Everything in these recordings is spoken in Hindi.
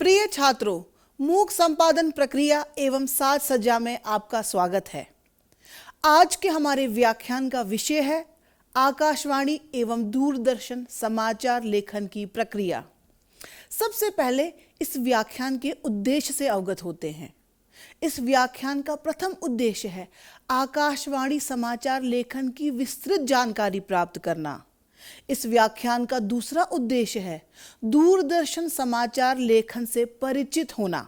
प्रिय छात्रों, मूक संपादन प्रक्रिया एवं साज सज्जा में आपका स्वागत है। आज के हमारे व्याख्यान का विषय है आकाशवाणी एवं दूरदर्शन समाचार लेखन की प्रक्रिया। सबसे पहले इस व्याख्यान के उद्देश्य से अवगत होते हैं। इस व्याख्यान का प्रथम उद्देश्य है आकाशवाणी समाचार लेखन की विस्तृत जानकारी प्राप्त करना। इस व्याख्यान का दूसरा उद्देश्य है दूरदर्शन समाचार लेखन से परिचित होना।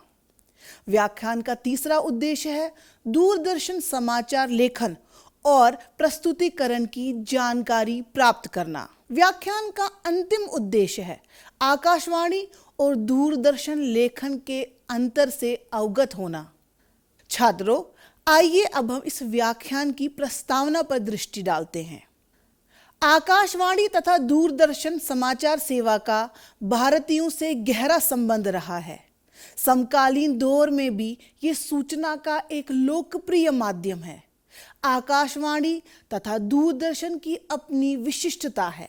व्याख्यान का तीसरा उद्देश्य है दूरदर्शन समाचार लेखन और प्रस्तुतिकरण की जानकारी प्राप्त करना। व्याख्यान का अंतिम उद्देश्य है आकाशवाणी और दूरदर्शन लेखन के अंतर से अवगत होना। छात्रों, आइए अब हम इस व्याख्यान की प्रस्तावना पर दृष्टि डालते हैं। आकाशवाणी तथा दूरदर्शन समाचार सेवा का भारतीयों से गहरा संबंध रहा है। समकालीन दौर में भी ये सूचना का एक लोकप्रिय माध्यम है। आकाशवाणी तथा दूरदर्शन की अपनी विशिष्टता है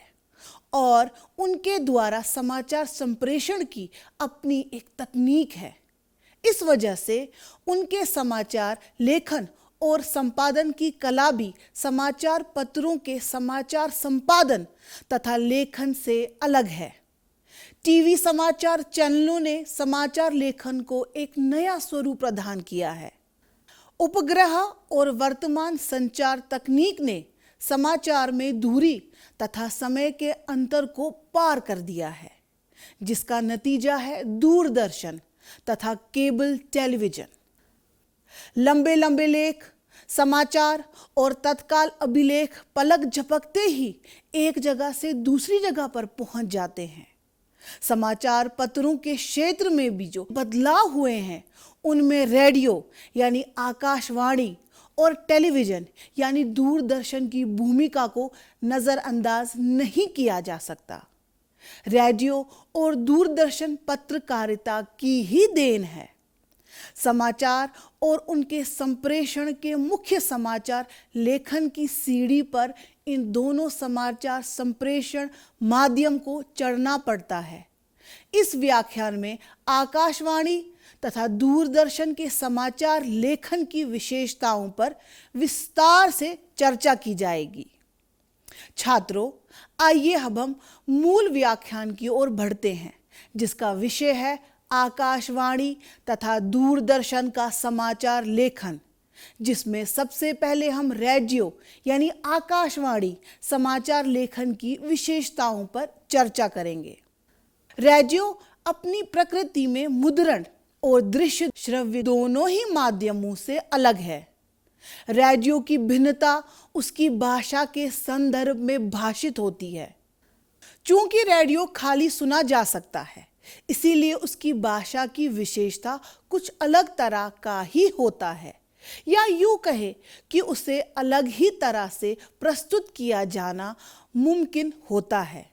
और उनके द्वारा समाचार संप्रेषण की अपनी एक तकनीक है। इस वजह से उनके समाचार लेखन और संपादन की कला भी समाचार पत्रों के समाचार संपादन तथा लेखन से अलग है। टीवी समाचार चैनलों ने समाचार लेखन को एक नया स्वरूप प्रदान किया है। उपग्रह और वर्तमान संचार तकनीक ने समाचार में दूरी तथा समय के अंतर को पार कर दिया है, जिसका नतीजा है दूरदर्शन तथा केबल टेलीविजन। लंबे लंबे लेख, समाचार और तत्काल अभिलेख पलक झपकते ही एक जगह से दूसरी जगह पर पहुंच जाते हैं। समाचार पत्रों के क्षेत्र में भी जो बदलाव हुए हैं, उनमें रेडियो यानी आकाशवाणी और टेलीविजन यानी दूरदर्शन की भूमिका को नजरअंदाज नहीं किया जा सकता। रेडियो और दूरदर्शन पत्रकारिता की ही देन है। समाचार और उनके संप्रेषण के मुख्य समाचार लेखन की सीढ़ी पर इन दोनों समाचार संप्रेषण माध्यम को चढ़ना पड़ता है। इस व्याख्यान में आकाशवाणी तथा दूरदर्शन के समाचार लेखन की विशेषताओं पर विस्तार से चर्चा की जाएगी। छात्रों, आइए अब हम मूल व्याख्यान की ओर बढ़ते हैं, जिसका विषय है आकाशवाणी तथा दूरदर्शन का समाचार लेखन, जिसमें सबसे पहले हम रेडियो यानी आकाशवाणी समाचार लेखन की विशेषताओं पर चर्चा करेंगे। रेडियो अपनी प्रकृति में मुद्रण और दृश्य श्रव्य दोनों ही माध्यमों से अलग है। रेडियो की भिन्नता उसकी भाषा के संदर्भ में भाषित होती है। चूंकि रेडियो खाली सुना जा सकता है, इसीलिए उसकी भाषा की विशेषता कुछ अलग तरह का ही होता है, या यूं कहे कि उसे अलग ही तरह से प्रस्तुत किया जाना मुमकिन होता है।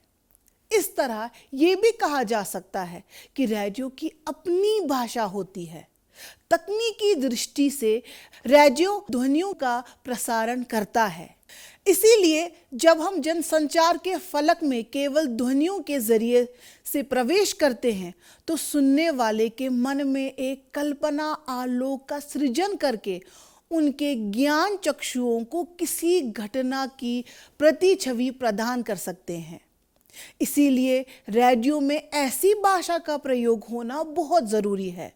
इस तरह यह भी कहा जा सकता है कि रेडियो की अपनी भाषा होती है। तकनीकी दृष्टि से रेडियो ध्वनियों का प्रसारण करता है। इसीलिए जब हम जनसंचार के फलक में केवल ध्वनियों के जरिए से प्रवेश करते हैं, तो सुनने वाले के मन में एक कल्पना आलोक का सृजन करके उनके ज्ञान चक्षुओं को किसी घटना की प्रतिछवि प्रदान कर सकते हैं। इसीलिए रेडियो में ऐसी भाषा का प्रयोग होना बहुत जरूरी है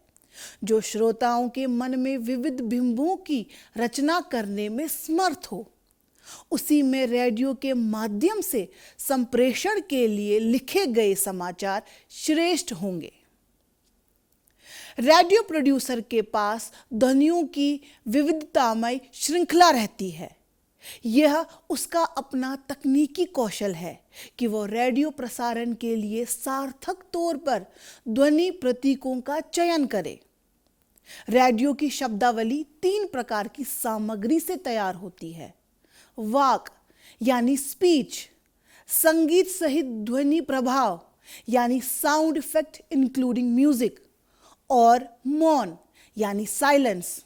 जो श्रोताओं के मन में विविध बिंबों की रचना करने में समर्थ हो। उसी में रेडियो के माध्यम से संप्रेषण के लिए लिखे गए समाचार श्रेष्ठ होंगे। रेडियो प्रोड्यूसर के पास ध्वनियों की विविधतामय श्रृंखला रहती है। यह उसका अपना तकनीकी कौशल है कि वह रेडियो प्रसारण के लिए सार्थक तौर पर ध्वनि प्रतीकों का चयन करे। रेडियो की शब्दावली 3 प्रकार की सामग्री से तैयार होती है: वाक यानी स्पीच, संगीत सहित ध्वनि प्रभाव यानी साउंड इफेक्ट इंक्लूडिंग म्यूजिक, और मौन यानी साइलेंस।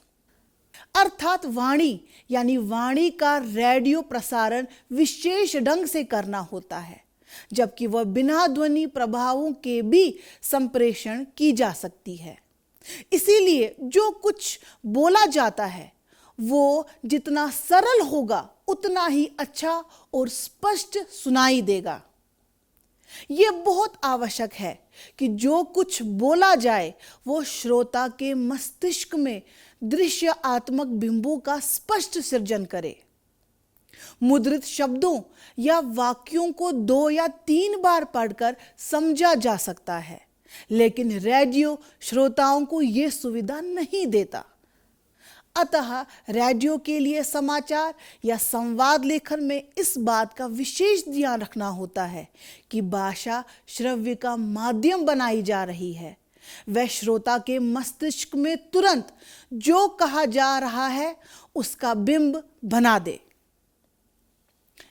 अर्थात वाणी यानी वाणी का रेडियो प्रसारण विशेष ढंग से करना होता है, जबकि वह बिना ध्वनि प्रभावों के भी संप्रेषण की जा सकती है। इसीलिए जो कुछ बोला जाता है वो जितना सरल होगा उतना ही अच्छा और स्पष्ट सुनाई देगा। यह बहुत आवश्यक है कि जो कुछ बोला जाए वो श्रोता के मस्तिष्क में दृश्यात्मक बिंबों का स्पष्ट सृजन करे। मुद्रित शब्दों या वाक्यों को 2 या 3 बार पढ़कर समझा जा सकता है, लेकिन रेडियो श्रोताओं को यह सुविधा नहीं देता। अतः रेडियो के लिए समाचार या संवाद लेखन में इस बात का विशेष ध्यान रखना होता है कि भाषा श्रव्य का माध्यम बनाई जा रही है, वह श्रोता के मस्तिष्क में तुरंत जो कहा जा रहा है उसका बिंब बना दे।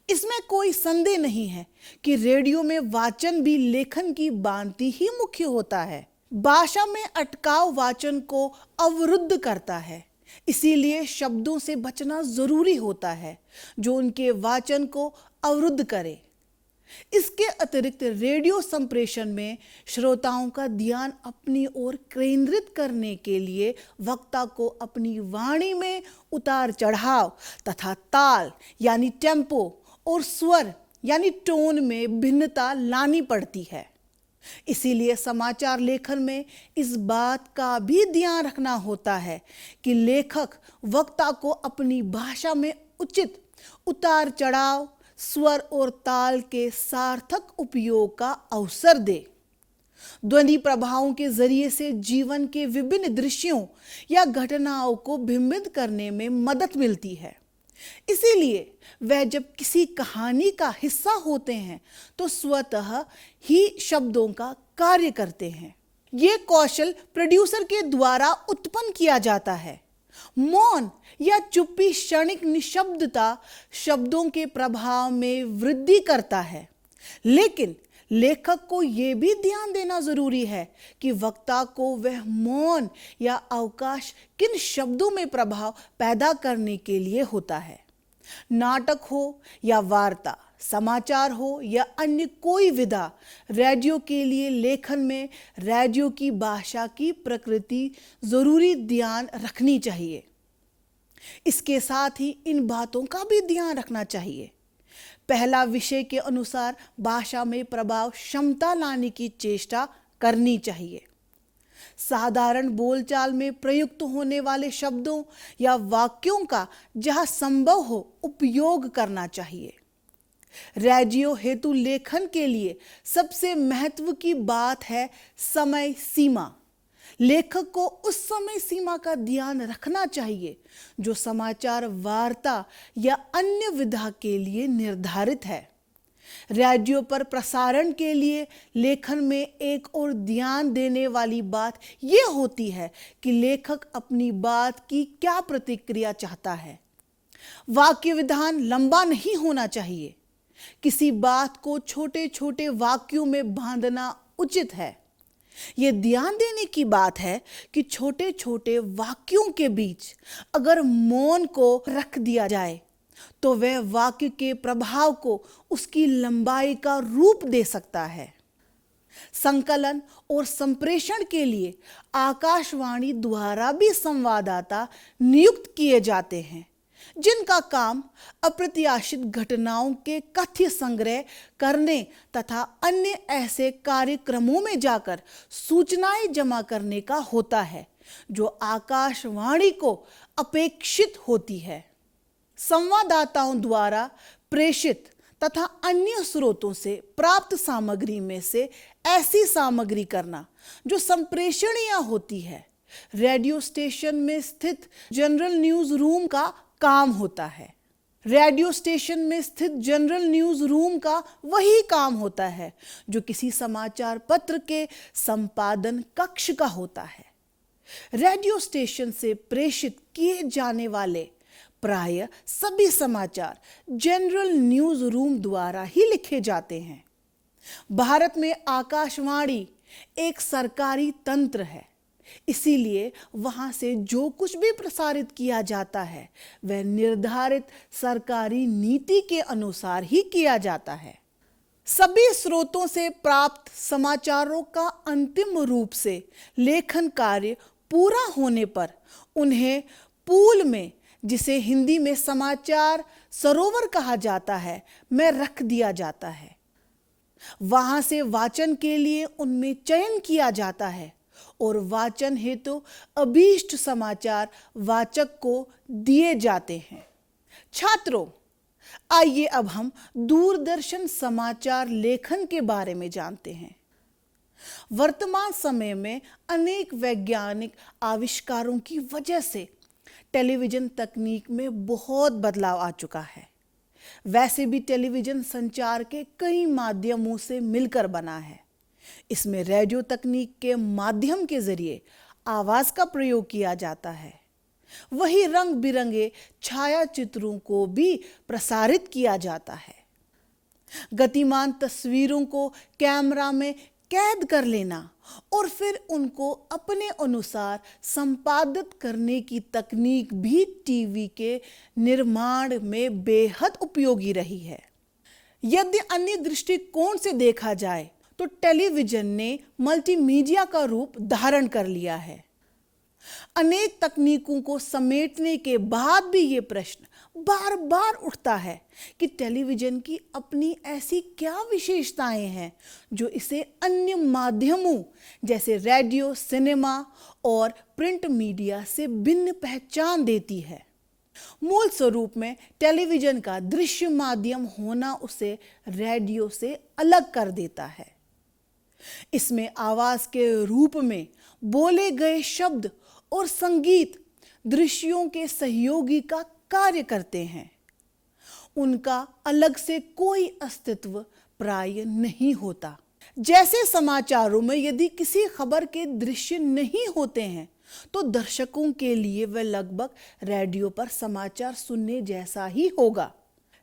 इसमें कोई संदेह नहीं है कि रेडियो में वाचन भी लेखन की भांति ही मुख्य होता है। भाषा में अटकाव वाचन को अवरुद्ध करता है, इसीलिए शब्दों से बचना जरूरी होता है जो उनके वाचन को अवरुद्ध करे। इसके अतिरिक्त रेडियो संप्रेषण में श्रोताओं का ध्यान अपनी ओर केंद्रित करने के लिए वक्ता को अपनी वाणी में उतार चढ़ाव तथा ताल यानी टेम्पो और स्वर यानी टोन में भिन्नता लानी पड़ती है। इसीलिए समाचार लेखन में इस बात का भी ध्यान रखना होता है कि लेखक वक्ता को अपनी भाषा में उचित उतार चढ़ाव, स्वर और ताल के सार्थक उपयोग का अवसर दे। ध्वनि प्रभावों के जरिए से जीवन के विभिन्न दृश्यों या घटनाओं को बिंबित करने में मदद मिलती है। इसीलिए वह जब किसी कहानी का हिस्सा होते हैं तो स्वतः ही शब्दों का कार्य करते हैं। ये कौशल प्रोड्यूसर के द्वारा उत्पन्न किया जाता है। मौन या चुप्पी क्षणिक निशब्दता शब्दों के प्रभाव में वृद्धि करता है, लेकिन लेखक को यह भी ध्यान देना जरूरी है कि वक्ता को वह मौन या अवकाश किन शब्दों में प्रभाव पैदा करने के लिए होता है। नाटक हो या वार्ता, समाचार हो या अन्य कोई विधा, रेडियो के लिए लेखन में रेडियो की भाषा की प्रकृति जरूरी ध्यान रखनी चाहिए। इसके साथ ही इन बातों का भी ध्यान रखना चाहिए। पहला विषय के अनुसार भाषा में प्रभाव क्षमता लाने की चेष्टा करनी चाहिए। साधारण बोलचाल में प्रयुक्त होने वाले शब्दों या वाक्यों का जहां संभव हो उपयोग करना चाहिए। रेडियो हेतु लेखन के लिए सबसे महत्व की बात है समय सीमा। लेखक को उस समय सीमा का ध्यान रखना चाहिए जो समाचार वार्ता या अन्य विधा के लिए निर्धारित है। रेडियो पर प्रसारण के लिए लेखन में एक और ध्यान देने वाली बात यह होती है कि लेखक अपनी बात की क्या प्रतिक्रिया चाहता है। वाक्य विधान लंबा नहीं होना चाहिए। किसी बात को छोटे छोटे वाक्यों में बांधना उचित है। यह ध्यान देने की बात है कि छोटे छोटे वाक्यों के बीच अगर मौन को रख दिया जाए तो वह वाक्य के प्रभाव को उसकी लंबाई का रूप दे सकता है। संकलन और संप्रेषण के लिए आकाशवाणी द्वारा भी संवाददाता नियुक्त किए जाते हैं, जिनका काम अप्रत्याशित घटनाओं के कथ्य संग्रह करने तथा अन्य ऐसे कार्यक्रमों में जाकर सूचनाएं जमा करने का होता है जो आकाशवाणी को अपेक्षित होती है। संवाददाताओं द्वारा प्रेषित तथा अन्य स्रोतों से प्राप्त सामग्री में से ऐसी सामग्री करना जो संप्रेषणीय होती है, रेडियो स्टेशन में स्थित जनरल न्यूज रूम का काम होता है। रेडियो स्टेशन में स्थित जनरल न्यूज रूम का वही काम होता है जो किसी समाचार पत्र के संपादन कक्ष का होता है। रेडियो स्टेशन से प्रेषित किए जाने वाले प्राय सभी समाचार जनरल न्यूज रूम द्वारा ही लिखे जाते हैं। भारत में आकाशवाणी एक सरकारी तंत्र है, इसीलिए वहां से जो कुछ भी प्रसारित किया जाता है वह निर्धारित सरकारी नीति के अनुसार ही किया जाता है। सभी स्रोतों से प्राप्त समाचारों का अंतिम रूप से लेखन कार्य पूरा होने पर उन्हें पूल में, जिसे हिंदी में समाचार सरोवर कहा जाता है, में रख दिया जाता है। वहां से वाचन के लिए उनमें चयन किया जाता है और वाचन हेतु अभीष्ट समाचार वाचक को दिए जाते हैं। छात्रों, आइए अब हम दूरदर्शन समाचार लेखन के बारे में जानते हैं। वर्तमान समय में अनेक वैज्ञानिक आविष्कारों की वजह से टेलीविजन तकनीक में बहुत बदलाव आ चुका है। वैसे भी टेलीविजन संचार के कई माध्यमों से मिलकर बना है। इसमें रेडियो तकनीक के माध्यम के जरिए आवाज का प्रयोग किया जाता है। वही रंग बिरंगे छायाचित्रों को भी प्रसारित किया जाता है। गतिमान तस्वीरों को कैमरा में कैद कर लेना और फिर उनको अपने अनुसार संपादित करने की तकनीक भी टीवी के निर्माण में बेहद उपयोगी रही है। यदि अन्य दृष्टिकोण से देखा जाए तो टेलीविजन ने मल्टीमीडिया का रूप धारण कर लिया है। अनेक तकनीकों को समेटने के बाद भी ये प्रश्न बार बार उठता है कि टेलीविजन की अपनी ऐसी क्या विशेषताएं हैं जो इसे अन्य माध्यमों जैसे रेडियो, सिनेमा और प्रिंट मीडिया से भिन्न पहचान देती है। मूल स्वरूप में टेलीविजन का दृश्य माध्यम होना उसे रेडियो से अलग कर देता है। इसमें आवाज के रूप में बोले गए शब्द और संगीत दृश्यों के सहयोगी का कार्य करते हैं। उनका अलग से कोई अस्तित्व प्राय नहीं होता। जैसे समाचारों में यदि किसी खबर के दृश्य नहीं होते हैं तो दर्शकों के लिए वह लगभग रेडियो पर समाचार सुनने जैसा ही होगा।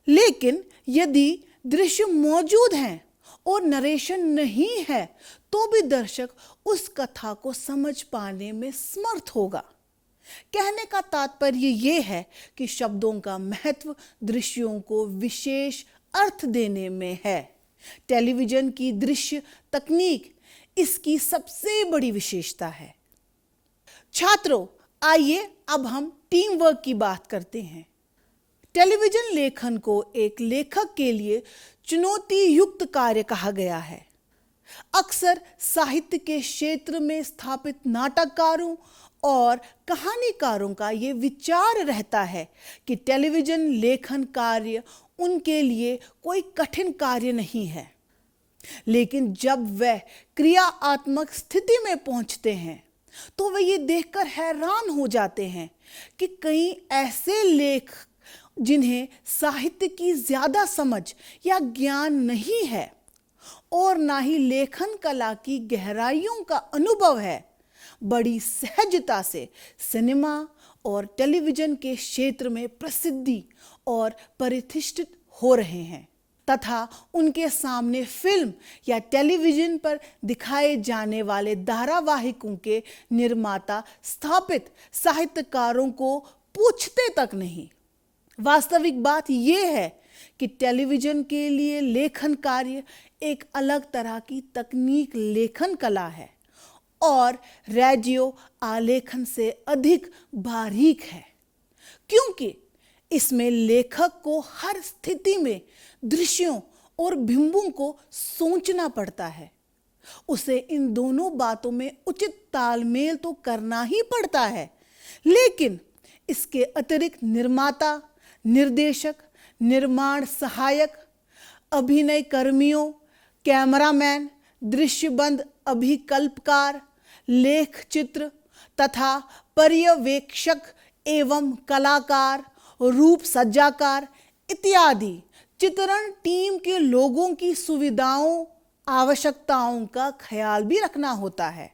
लेकिन यदि दृश्य मौजूद हैं और नरेशन नहीं है तो भी दर्शक उस कथा को समझ पाने में समर्थ होगा। कहने का तात्पर्य यह है कि शब्दों का महत्व दृश्यों को विशेष अर्थ देने में है। टेलीविजन की दृश्य तकनीक इसकी सबसे बड़ी विशेषता है। छात्रों, आइए अब हम टीम वर्क की बात करते हैं। टेलीविजन लेखन को एक लेखक के लिए चुनौती युक्त कार्य कहा गया है। अक्सर साहित्य के क्षेत्र में स्थापित नाटककारों और कहानीकारों का ये विचार रहता है कि टेलीविजन लेखन कार्य उनके लिए कोई कठिन कार्य नहीं है। लेकिन जब वह क्रियात्मक स्थिति में पहुंचते हैं तो वे ये देखकर हैरान हो जाते हैं कि कई ऐसे लेख जिन्हें साहित्य की ज्यादा समझ या ज्ञान नहीं है और ना ही लेखन कला की गहराइयों का अनुभव है, बड़ी सहजता से सिनेमा और टेलीविजन के क्षेत्र में प्रसिद्धि और प्रतिष्ठित हो रहे हैं तथा उनके सामने फिल्म या टेलीविजन पर दिखाए जाने वाले धारावाहिकों के निर्माता स्थापित साहित्यकारों को पूछते तक नहीं। वास्तविक बात यह है कि टेलीविजन के लिए लेखन कार्य एक अलग तरह की तकनीक लेखन कला है और रेडियो आलेखन से अधिक बारीक है, क्योंकि इसमें लेखक को हर स्थिति में दृश्यों और बिंबों को सोचना पड़ता है। उसे इन दोनों बातों में उचित तालमेल तो करना ही पड़ता है, लेकिन इसके अतिरिक्त निर्माता, निर्देशक, निर्माण सहायक, अभिनय कर्मियों, कैमरामैन, दृश्यबंद अभिकल्पकार, लेख चित्र तथा पर्यवेक्षक एवं कलाकार, रूप सज्जाकार इत्यादि चित्रण टीम के लोगों की सुविधाओं, आवश्यकताओं का ख्याल भी रखना होता है।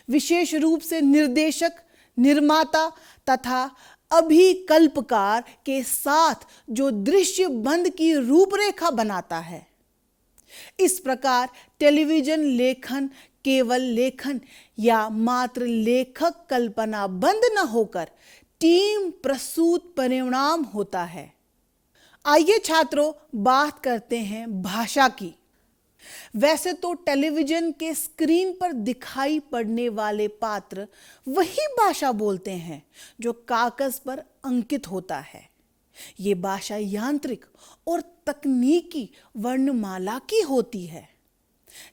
विशेष रूप से निर्देशक, निर्माता तथा अभिकल्पकार के साथ जो दृश्य बंद की रूपरेखा बनाता है। इस प्रकार टेलीविजन लेखन केवल लेखन या मात्र लेखक कल्पना बंद न होकर टीम प्रसूत परिणाम होता है। आइए छात्रों, बात करते हैं भाषा की। वैसे तो टेलीविजन के स्क्रीन पर दिखाई पड़ने वाले पात्र वही भाषा बोलते हैं जो कागज पर अंकित होता है। ये भाषा यांत्रिक और तकनीकी वर्णमाला की होती है।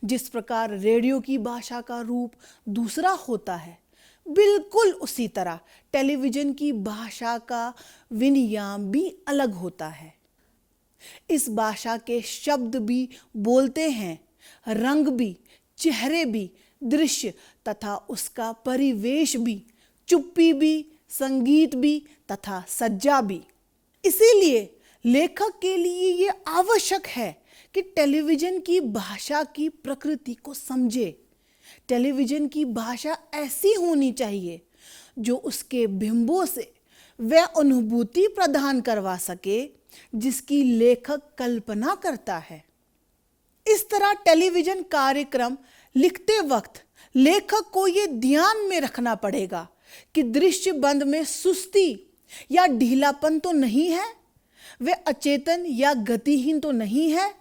जिस प्रकार रेडियो की भाषा का रूप दूसरा होता है, बिल्कुल उसी तरह टेलीविजन की भाषा का विनियाम भी अलग होता है। इस भाषा के शब्द भी बोलते हैं, रंग भी, चेहरे भी, दृश्य तथा उसका परिवेश भी, चुप्पी भी, संगीत भी तथा सज्जा भी। इसीलिए लेखक के लिए ये आवश्यक है कि टेलीविजन की भाषा की प्रकृति को समझे। टेलीविजन की भाषा ऐसी होनी चाहिए जो उसके बिंबों से वह अनुभूति प्रदान करवा सके जिसकी लेखक कल्पना करता है। इस तरह टेलीविजन कार्यक्रम लिखते वक्त लेखक को यह ध्यान में रखना पड़ेगा कि दृश्य बंद में सुस्ती या ढीलापन तो नहीं है, वे अचेतन या गतिहीन तो नहीं है।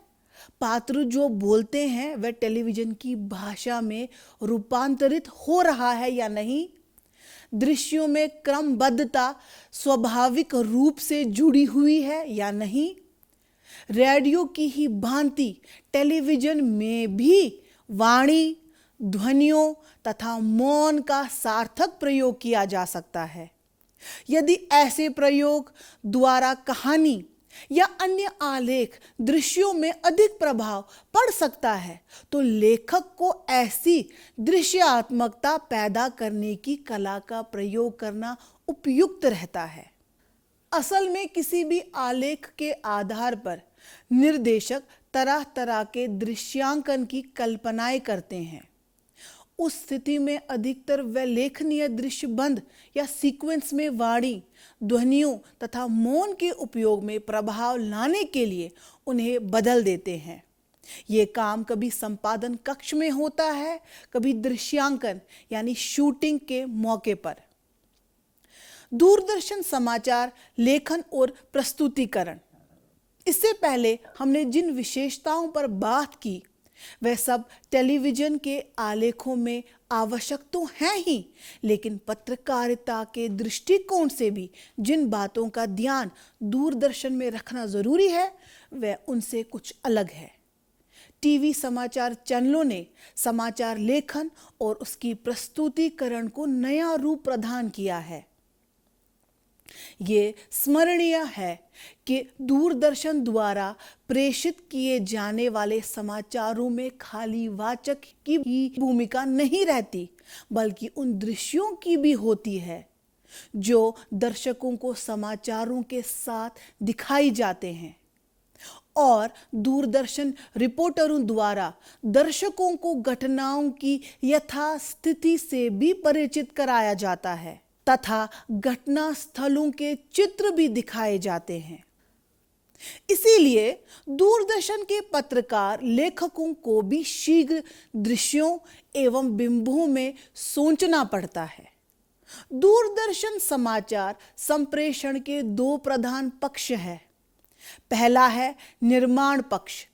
पात्र जो बोलते हैं वह टेलीविजन की भाषा में रूपांतरित हो रहा है या नहीं, दृश्यों में क्रमबद्धता स्वाभाविक रूप से जुड़ी हुई है या नहीं। रेडियो की ही भांति टेलीविजन में भी वाणी, ध्वनियों तथा मौन का सार्थक प्रयोग किया जा सकता है। यदि ऐसे प्रयोग द्वारा कहानी या अन्य आलेख दृश्यों में अधिक प्रभाव पड़ सकता है तो लेखक को ऐसी दृश्यात्मकता पैदा करने की कला का प्रयोग करना उपयुक्त रहता है। असल में किसी भी आलेख के आधार पर निर्देशक तरह तरह के दृश्यांकन की कल्पनाएं करते हैं। उस स्थिति में अधिकतर वे लेखनीय दृश्य बंद या सीक्वेंस में वाणी, ध्वनियों तथा मौन के उपयोग में प्रभाव लाने के लिए उन्हें बदल देते हैं। ये काम कभी संपादन कक्ष में होता है, कभी दृश्यांकन यानी शूटिंग के मौके पर। दूरदर्शन समाचार लेखन और प्रस्तुतिकरण। इससे पहले हमने जिन विशेषताओं पर बात की वह सब टेलीविजन के आलेखों में आवश्यक तो हैं ही, लेकिन पत्रकारिता के दृष्टिकोण से भी जिन बातों का ध्यान दूरदर्शन में रखना जरूरी है वह उनसे कुछ अलग है। टीवी समाचार चैनलों ने समाचार लेखन और उसकी प्रस्तुतिकरण को नया रूप प्रदान किया है। ये स्मरणीय है कि दूरदर्शन द्वारा प्रेषित किए जाने वाले समाचारों में खाली वाचक की ही भूमिका नहीं रहती, बल्कि उन दृश्यों की भी होती है जो दर्शकों को समाचारों के साथ दिखाई जाते हैं। और दूरदर्शन रिपोर्टरों द्वारा दर्शकों को घटनाओं की यथास्थिति से भी परिचित कराया जाता है तथा घटना स्थलों के चित्र भी दिखाए जाते हैं। इसीलिए दूरदर्शन के पत्रकार लेखकों को भी शीघ्र दृश्यों एवं बिंबों में सोचना पड़ता है। दूरदर्शन समाचार संप्रेषण के दो प्रधान पक्ष हैं। पहला है निर्माण पक्ष,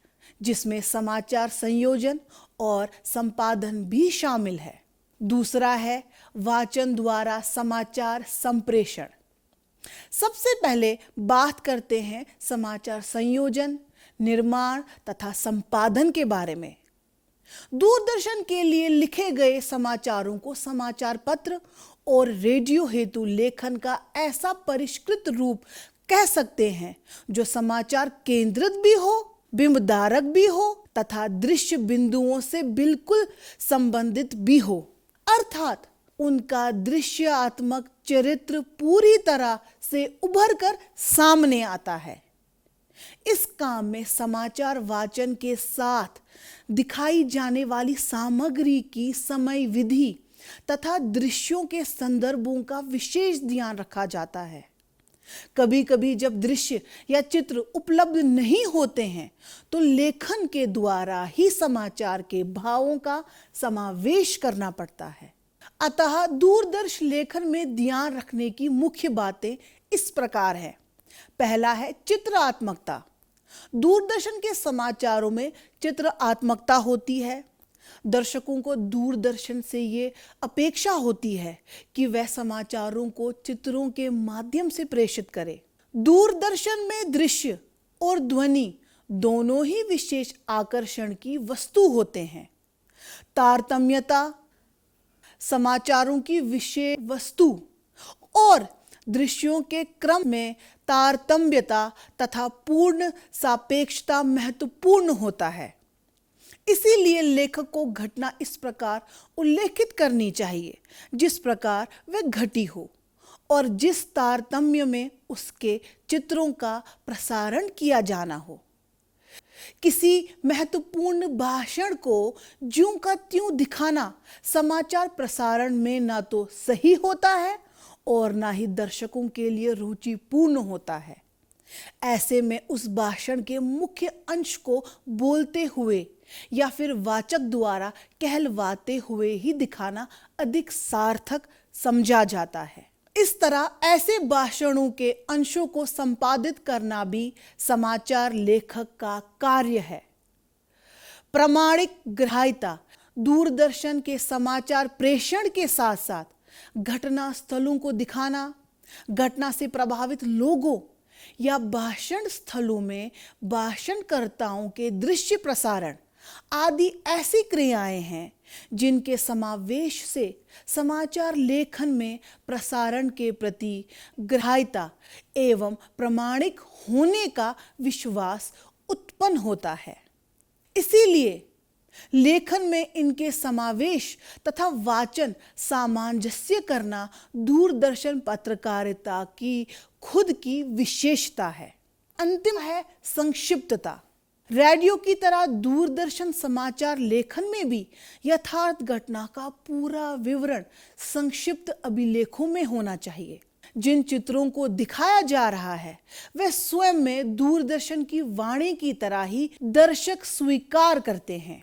जिसमें समाचार संयोजन और संपादन भी शामिल है। दूसरा है वाचन द्वारा समाचार संप्रेषण। सबसे पहले बात करते हैं समाचार संयोजन, निर्माण तथा संपादन के बारे में। दूरदर्शन के लिए लिखे गए समाचारों को समाचार पत्र और रेडियो हेतु लेखन का ऐसा परिष्कृत रूप कह सकते हैं जो समाचार केंद्रित भी हो, बिंबधारक भी हो तथा दृश्य बिंदुओं से बिल्कुल संबंधित भी हो, अर्थात उनका दृश्यात्मक चरित्र पूरी तरह से उभर कर सामने आता है। इस काम में समाचार वाचन के साथ दिखाई जाने वाली सामग्री की समय विधि तथा दृश्यों के संदर्भों का विशेष ध्यान रखा जाता है। कभी कभी जब दृश्य या चित्र उपलब्ध नहीं होते हैं तो लेखन के द्वारा ही समाचार के भावों का समावेश करना पड़ता है। अतः दूरदर्श लेखन में ध्यान रखने की मुख्य बातें इस प्रकार है। पहला है चित्रात्मकता, दूरदर्शन के समाचारों में चित्रात्मकता होती है। दर्शकों को दूरदर्शन से ये अपेक्षा होती है कि वह समाचारों को चित्रों के माध्यम से प्रेषित करे। दूरदर्शन में दृश्य और ध्वनि दोनों ही विशेष आकर्षण की वस्तु होते हैं। तारतम्यता समाचारों की विषय वस्तु और दृश्यों के क्रम में तारतम्यता तथा पूर्ण सापेक्षता महत्वपूर्ण होता है। इसीलिए लेखक को घटना इस प्रकार उल्लेखित करनी चाहिए जिस प्रकार वह घटी हो और जिस तारतम्य में उसके चित्रों का प्रसारण किया जाना हो। किसी महत्वपूर्ण भाषण को ज्यों का त्यों दिखाना समाचार प्रसारण में ना तो सही होता है और ना ही दर्शकों के लिए रुचिपूर्ण होता है। ऐसे में उस भाषण के मुख्य अंश को बोलते हुए या फिर वाचक द्वारा कहलवाते हुए ही दिखाना अधिक सार्थक समझा जाता है। इस तरह ऐसे भाषणों के अंशों को संपादित करना भी समाचार लेखक का कार्य है। प्रामाणिक ग्राह्यता दूरदर्शन के समाचार प्रेषण के साथ साथ घटना स्थलों को दिखाना, घटना से प्रभावित लोगों या भाषण स्थलों में भाषणकर्ताओं के दृश्य प्रसारण आदि ऐसी क्रियाएं हैं जिनके समावेश से समाचार लेखन में प्रसारण के प्रति ग्राह्यता एवं प्रामाणिक होने का विश्वास उत्पन्न होता है। इसीलिए लेखन में इनके समावेश तथा वाचन सामंजस्य करना दूरदर्शन पत्रकारिता की खुद की विशेषता है। अंतिम है संक्षिप्तता। रेडियो की तरह दूरदर्शन समाचार लेखन में भी यथार्थ घटना का पूरा विवरण संक्षिप्त अभिलेखों में होना चाहिए। जिन चित्रों को दिखाया जा रहा है वे स्वयं में दूरदर्शन की वाणी की तरह ही दर्शक स्वीकार करते हैं।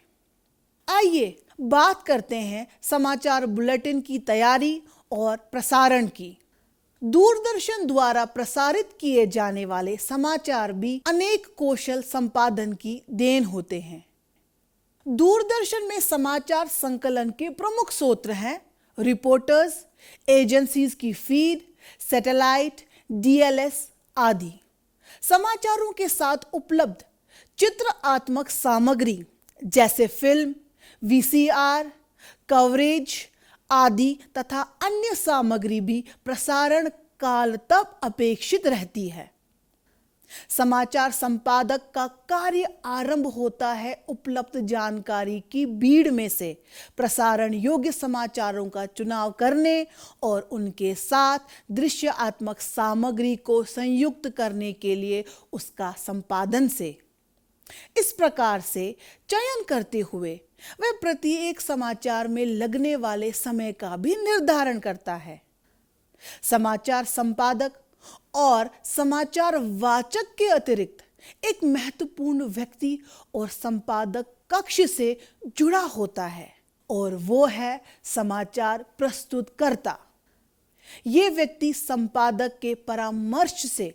आइए बात करते हैं समाचार बुलेटिन की तैयारी और प्रसारण की। दूरदर्शन द्वारा प्रसारित किए जाने वाले समाचार भी अनेक कौशल संपादन की देन होते हैं। दूरदर्शन में समाचार संकलन के प्रमुख स्रोत हैं रिपोर्टर्स, एजेंसीज की फीड, सैटेलाइट, डीएलएस आदि। समाचारों के साथ उपलब्ध चित्रात्मक सामग्री जैसे फिल्म, वीसीआर, कवरेज आदि तथा अन्य सामग्री भी प्रसारण काल तक अपेक्षित रहती है। समाचार संपादक का कार्य आरंभ होता है उपलब्ध जानकारी की भीड़ में से प्रसारण योग्य समाचारों का चुनाव करने और उनके साथ दृश्यात्मक सामग्री को संयुक्त करने के लिए उसका संपादन से। इस प्रकार से चयन करते हुए वह प्रत्येक समाचार में लगने वाले समय का भी निर्धारण करता है। समाचार संपादक और समाचार वाचक के अतिरिक्त एक महत्वपूर्ण व्यक्ति और संपादक कक्ष से जुड़ा होता है और वो है समाचार प्रस्तुतकर्ता। ये व्यक्ति संपादक के परामर्श से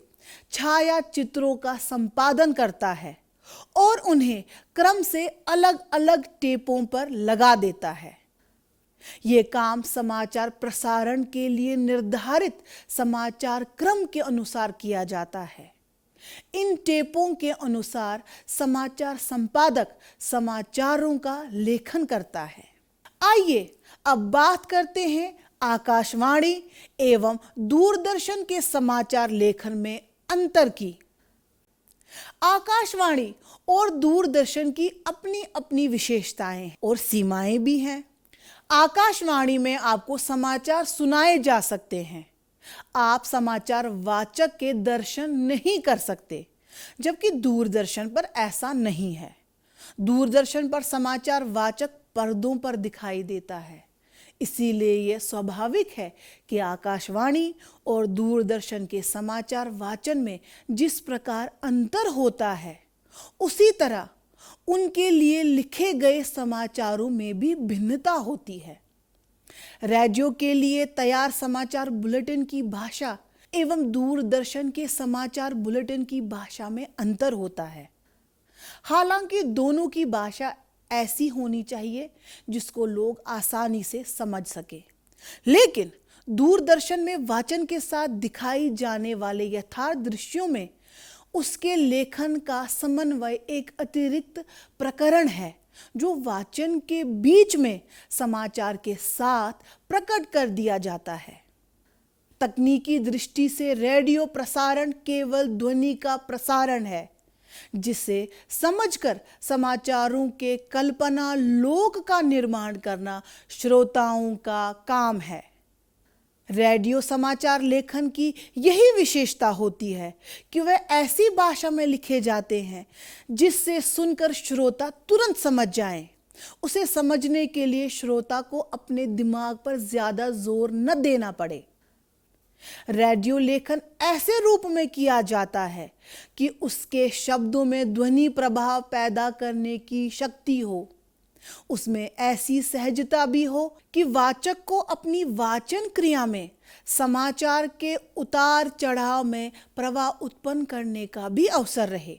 छाया चित्रों का संपादन करता है और उन्हें क्रम से अलग अलग टेपों पर लगा देता है। यह काम समाचार प्रसारण के लिए निर्धारित समाचार क्रम के अनुसार किया जाता है। इन टेपों के अनुसार समाचार संपादक समाचारों का लेखन करता है। आइए अब बात करते हैं आकाशवाणी एवं दूरदर्शन के समाचार लेखन में अंतर की। आकाशवाणी और दूरदर्शन की अपनी अपनी विशेषताएं और सीमाएं भी हैं। आकाशवाणी में आपको समाचार सुनाए जा सकते हैं, आप समाचार वाचक के दर्शन नहीं कर सकते, जबकि दूरदर्शन पर ऐसा नहीं है। दूरदर्शन पर समाचार वाचक पर्दों पर दिखाई देता है। इसीलिए यह स्वाभाविक है कि आकाशवाणी और दूरदर्शन के समाचार वाचन में जिस प्रकार अंतर होता है, उसी तरह उनके लिए लिखे गए समाचारों में भी भिन्नता होती है। रेडियो के लिए तैयार समाचार बुलेटिन की भाषा एवं दूरदर्शन के समाचार बुलेटिन की भाषा में अंतर होता है। हालांकि दोनों की भाषा ऐसी होनी चाहिए जिसको लोग आसानी से समझ सके, लेकिन दूरदर्शन में वाचन के साथ दिखाई जाने वाले यथार्थ दृश्यों में उसके लेखन का समन्वय एक अतिरिक्त प्रकरण है जो वाचन के बीच में समाचार के साथ प्रकट कर दिया जाता है। तकनीकी दृष्टि से रेडियो प्रसारण केवल ध्वनि का प्रसारण है, जिसे समझकर समाचारों के कल्पना लोक का निर्माण करना श्रोताओं का काम है। रेडियो समाचार लेखन की यही विशेषता होती है कि वह ऐसी भाषा में लिखे जाते हैं जिससे सुनकर श्रोता तुरंत समझ जाएं। उसे समझने के लिए श्रोता को अपने दिमाग पर ज्यादा जोर न देना पड़े। रेडियो लेखन ऐसे रूप में किया जाता है कि उसके शब्दों में ध्वनि प्रभाव पैदा करने की शक्ति हो, उसमें ऐसी सहजता भी हो कि वाचक को अपनी वाचन क्रिया में समाचार के उतार चढ़ाव में प्रवाह उत्पन्न करने का भी अवसर रहे।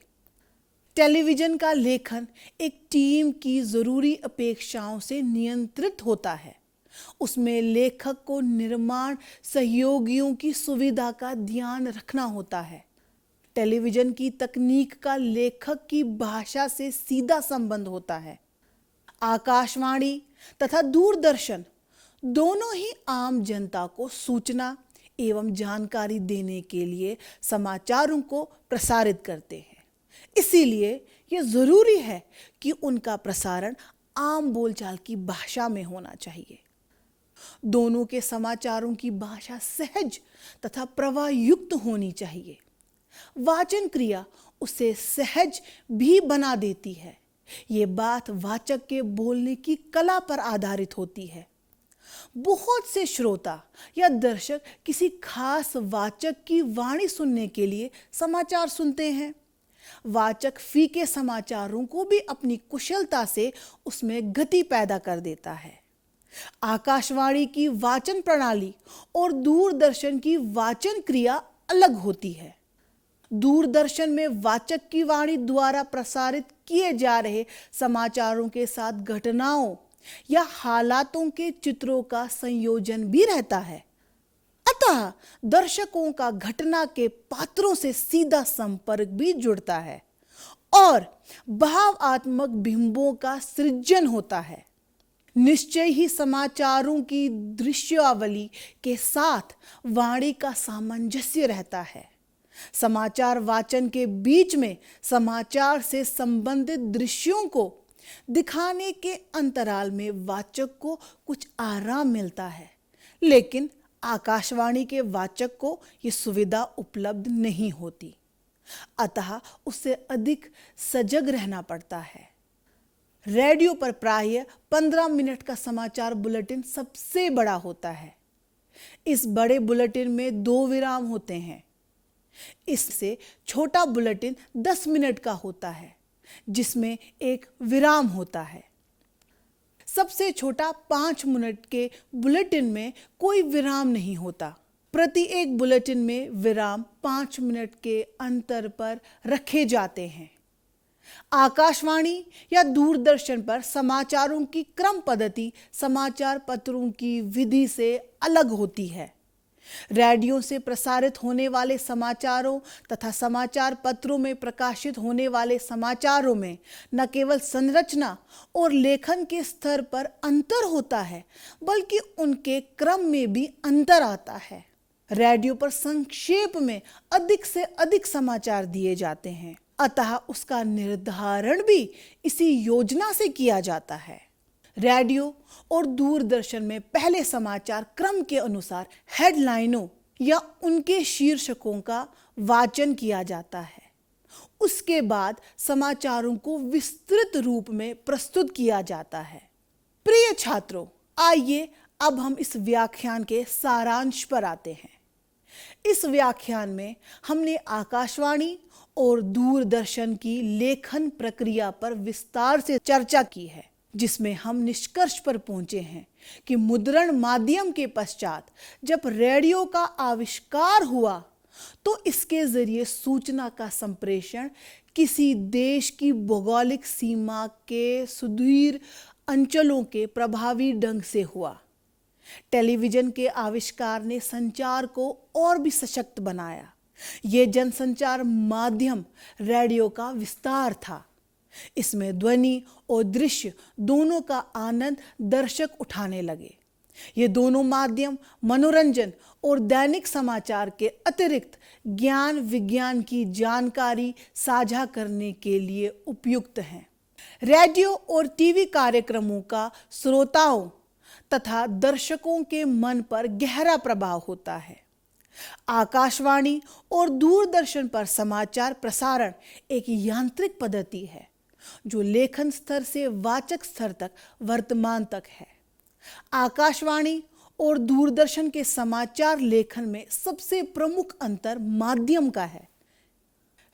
टेलीविजन का लेखन एक टीम की जरूरी अपेक्षाओं से नियंत्रित होता है। उसमें लेखक को निर्माण सहयोगियों की सुविधा का ध्यान रखना होता है। टेलीविजन की तकनीक का लेखक की भाषा से सीधा संबंध होता है। आकाशवाणी तथा दूरदर्शन दोनों ही आम जनता को सूचना एवं जानकारी देने के लिए समाचारों को प्रसारित करते हैं। इसीलिए यह जरूरी है कि उनका प्रसारण आम बोलचाल की भाषा में होना चाहिए। दोनों के समाचारों की भाषा सहज तथा प्रवाह युक्त होनी चाहिए। वाचन क्रिया उसे सहज भी बना देती है। ये बात वाचक के बोलने की कला पर आधारित होती है। बहुत से श्रोता या दर्शक किसी खास वाचक की वाणी सुनने के लिए समाचार सुनते हैं। वाचक फीके समाचारों को भी अपनी कुशलता से उसमें गति पैदा कर देता है। आकाशवाणी की वाचन प्रणाली और दूरदर्शन की वाचन क्रिया अलग होती है। दूरदर्शन में वाचक की वाणी द्वारा प्रसारित किए जा रहे समाचारों के साथ घटनाओं या हालातों के चित्रों का संयोजन भी रहता है। अतः दर्शकों का घटना के पात्रों से सीधा संपर्क भी जुड़ता है और भावात्मक बिंबों का सृजन होता है। निश्चय ही समाचारों की दृश्यावली के साथ वाणी का सामंजस्य रहता है। समाचार वाचन के बीच में समाचार से संबंधित दृश्यों को दिखाने के अंतराल में वाचक को कुछ आराम मिलता है, लेकिन आकाशवाणी के वाचक को यह सुविधा उपलब्ध नहीं होती। अतः उसे अधिक सजग रहना पड़ता है। रेडियो पर प्रायः 15 मिनट का समाचार बुलेटिन सबसे बड़ा होता है। इस बड़े बुलेटिन में 2 विराम होते हैं। इससे छोटा बुलेटिन 10 मिनट का होता है, जिसमें एक विराम होता है। सबसे छोटा 5 मिनट के बुलेटिन में कोई विराम नहीं होता। प्रति एक बुलेटिन में विराम 5 मिनट के अंतर पर रखे जाते हैं। आकाशवाणी या दूरदर्शन पर समाचारों की क्रम पद्धति समाचार पत्रों की विधि से अलग होती है। रेडियो से प्रसारित होने वाले समाचारों तथा समाचार पत्रों में प्रकाशित होने वाले समाचारों में न केवल संरचना और लेखन के स्तर पर अंतर होता है, बल्कि उनके क्रम में भी अंतर आता है। रेडियो पर संक्षेप में अधिक से अधिक समाचार दिए जाते हैं, अतः उसका निर्धारण भी इसी योजना से किया जाता है। रेडियो और दूरदर्शन में पहले समाचार क्रम के अनुसार हेडलाइनों या उनके शीर्षकों का वाचन किया जाता है। उसके बाद समाचारों को विस्तृत रूप में प्रस्तुत किया जाता है। प्रिय छात्रों, आइए अब हम इस व्याख्यान के सारांश पर आते हैं। इस व्याख्यान में हमने आकाशवाणी और दूरदर्शन की लेखन प्रक्रिया पर विस्तार से चर्चा की है। जिसमें हम निष्कर्ष पर पहुंचे हैं कि मुद्रण माध्यम के पश्चात जब रेडियो का आविष्कार हुआ तो इसके जरिए सूचना का संप्रेषण किसी देश की भौगोलिक सीमा के सुदूर अंचलों के प्रभावी ढंग से हुआ। टेलीविजन के आविष्कार ने संचार को और भी सशक्त बनाया। यह जनसंचार माध्यम रेडियो का विस्तार था। इसमें ध्वनि और दृश्य दोनों का आनंद दर्शक उठाने लगे। ये दोनों माध्यम मनोरंजन और दैनिक समाचार के अतिरिक्त ज्ञान विज्ञान की जानकारी साझा करने के लिए उपयुक्त हैं। रेडियो और टीवी कार्यक्रमों का श्रोताओं तथा दर्शकों के मन पर गहरा प्रभाव होता है। आकाशवाणी और दूरदर्शन पर समाचार प्रसारण एक यांत्रिक पद्धति है जो लेखन स्तर से वाचक स्तर तक वर्तमान तक है। आकाशवाणी और दूरदर्शन के समाचार लेखन में सबसे प्रमुख अंतर माध्यम का है।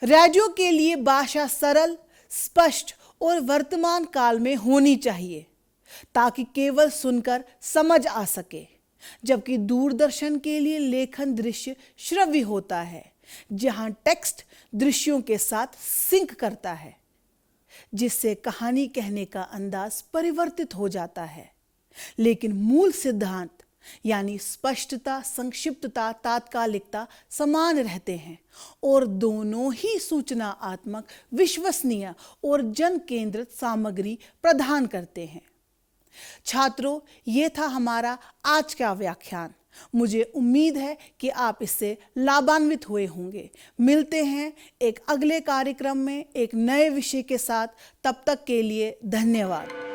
रेडियो के लिए भाषा सरल, स्पष्ट और वर्तमान काल में होनी चाहिए ताकि केवल सुनकर समझ आ सके, जबकि दूरदर्शन के लिए लेखन दृश्य श्रव्य होता है जहां टेक्स्ट दृश्यों के साथ सिंक करता है, जिससे कहानी कहने का अंदाज परिवर्तित हो जाता है। लेकिन मूल सिद्धांत यानी स्पष्टता, संक्षिप्तता, तात्कालिकता समान रहते हैं और दोनों ही सूचनात्मक, विश्वसनीय और जन केंद्रित सामग्री प्रदान करते हैं। छात्रों, ये था हमारा आज का व्याख्यान। मुझे उम्मीद है कि आप इससे लाभान्वित हुए होंगे। मिलते हैं एक अगले कार्यक्रम में एक नए विषय के साथ। तब तक के लिए धन्यवाद।